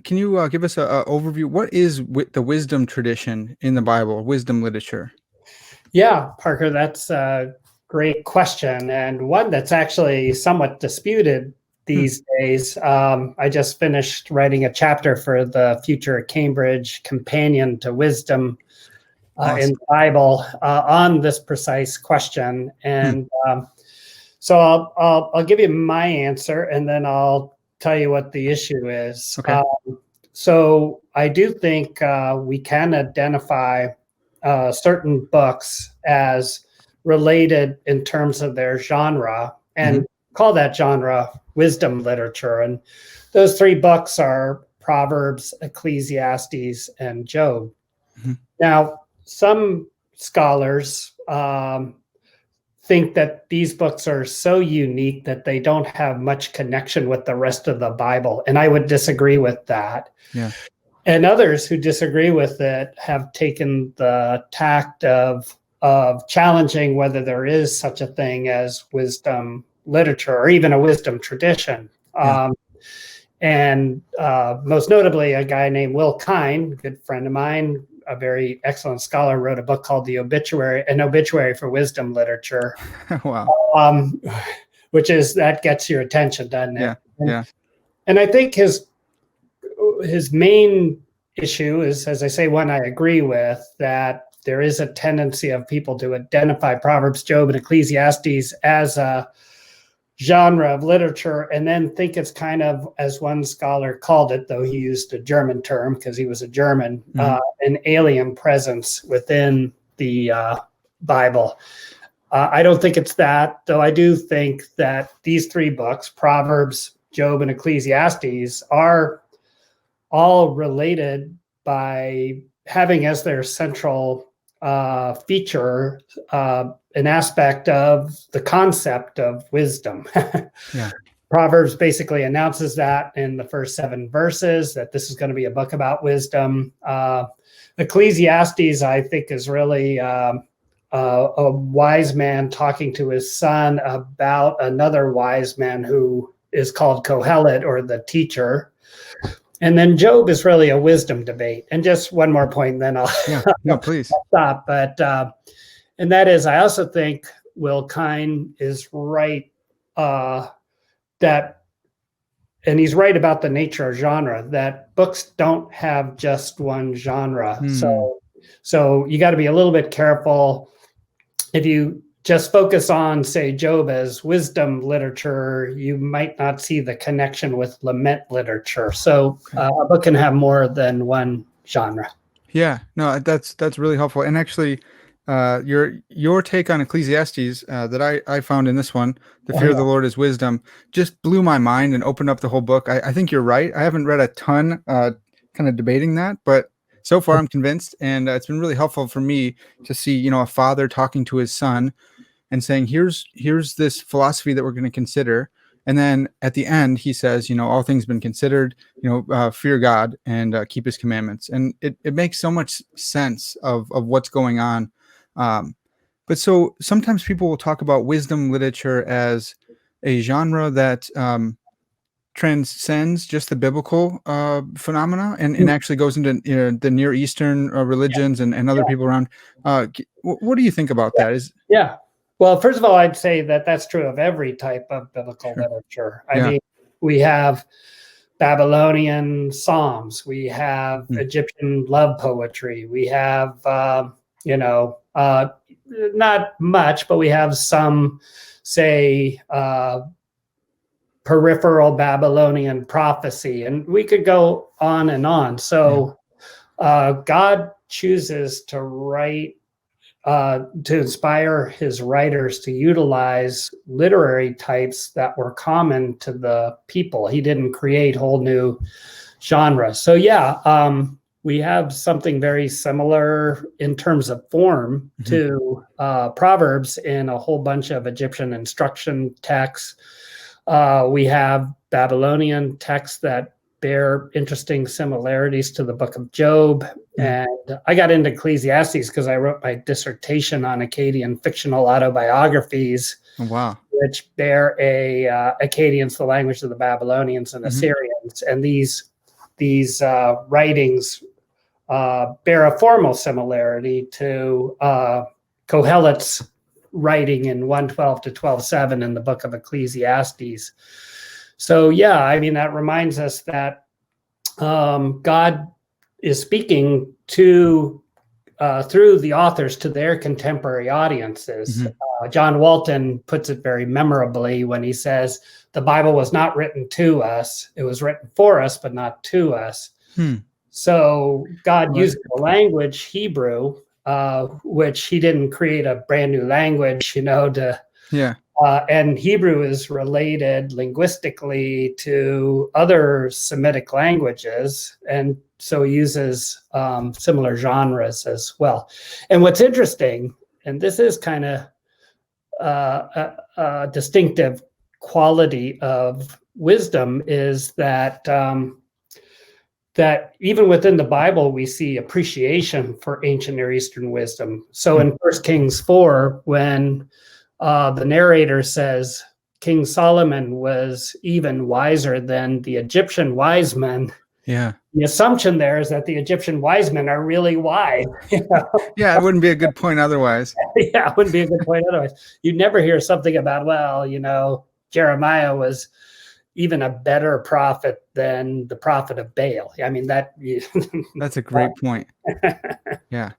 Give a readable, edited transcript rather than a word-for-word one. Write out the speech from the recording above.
can you give us a overview? What is the wisdom tradition in the Bible, wisdom literature? Yeah, Parker, that's a great question, and one that's actually somewhat disputed these days. I just finished writing a chapter for the Future Cambridge Companion to Wisdom in the Bible on this precise question. And so I'll give you my answer, and then I'll tell you what the issue is. Okay. So I do think we can identify certain books as related in terms of their genre and call that genre wisdom literature. And those three books are Proverbs, Ecclesiastes, and Job. Now, some scholars think that these books are so unique that they don't have much connection with the rest of the Bible. And I would disagree with that. Yeah. And others who disagree with it have taken the tact of challenging whether there is such a thing as wisdom literature or even a wisdom tradition. Yeah. And most notably, a guy named Will Kine, a good friend of mine, a very excellent scholar, wrote a book called An Obituary for Wisdom Literature. Wow. Which is, that gets your attention, doesn't it? Yeah. And I think his main issue is, as I say, one I agree with, that there is a tendency of people to identify Proverbs, Job, and Ecclesiastes as a genre of literature and then think it's kind of, as one scholar called it, though he used a German term because he was a German, an alien presence within the Bible. I don't think it's that, though I do think that these three books, Proverbs, Job, and Ecclesiastes, are all related by having as their central feature an aspect of the concept of wisdom. Yeah. Proverbs basically announces that in the first 7 verses, that this is going to be a book about wisdom. Ecclesiastes, I think, is really a wise man talking to his son about another wise man who is called Kohelet, or the teacher. And then Job is really a wisdom debate. And just one more point, then I'll please stop. But and that is, I also think Will Kine is right that, and he's right about the nature of genre, that books don't have just one genre. So you got to be a little bit careful. If you just focus on, say, Job as wisdom literature, you might not see the connection with lament literature. So a book can have more than one genre. Yeah, no, that's really helpful. And actually, your take on Ecclesiastes that I found in this one, the fear of the Lord is wisdom, just blew my mind and opened up the whole book. I think you're right. I haven't read a ton kind of debating that, but so far I'm convinced, and it's been really helpful for me to see, a father talking to his son and saying, here's this philosophy that we're going to consider. And then at the end, he says, all things been considered, fear God and keep his commandments. And it makes so much sense of what's going on. But so sometimes people will talk about wisdom literature as a genre that transcends just the biblical phenomena and actually goes into the Near Eastern religions and other people around. What do you think about that? Well, first of all, I'd say that that's true of every type of biblical literature. I mean, we have Babylonian psalms, we have Egyptian love poetry, we have, not much, but we have some, say, peripheral Babylonian prophecy, and we could go on and on. So God chooses to write, to inspire his writers to utilize literary types that were common to the people. He didn't create whole new genres. So we have something very similar in terms of form to Proverbs in a whole bunch of Egyptian instruction texts. We have Babylonian texts that bear interesting similarities to the book of Job. And I got into Ecclesiastes because I wrote my dissertation on Akkadian fictional autobiographies, which bear Akkadians, the language of the Babylonians and Assyrians. And these these writings bear a formal similarity to Kohelet's writing in 1:12 to 12:7 in the book of Ecclesiastes. So yeah, I mean, that reminds us that God is speaking to through the authors to their contemporary audiences. John Walton puts it very memorably when he says, the Bible was not written to us. It was written for us, but not to us. So God used the language Hebrew, which he didn't create a brand new language, and Hebrew is related linguistically to other Semitic languages, and so he uses similar genres as well. And what's interesting, and this is kind of a distinctive quality of wisdom, is that that even within the Bible, we see appreciation for ancient Near Eastern wisdom. So in 1 Kings 4, when the narrator says King Solomon was even wiser than the Egyptian wise men, the assumption there is that the Egyptian wise men are really wise. Yeah, it wouldn't be a good point otherwise. Yeah, it wouldn't be a good point otherwise. You'd never hear something about, well, Jeremiah was even a better prophet than the prophet of Baal. I mean, that's a great point. Yeah.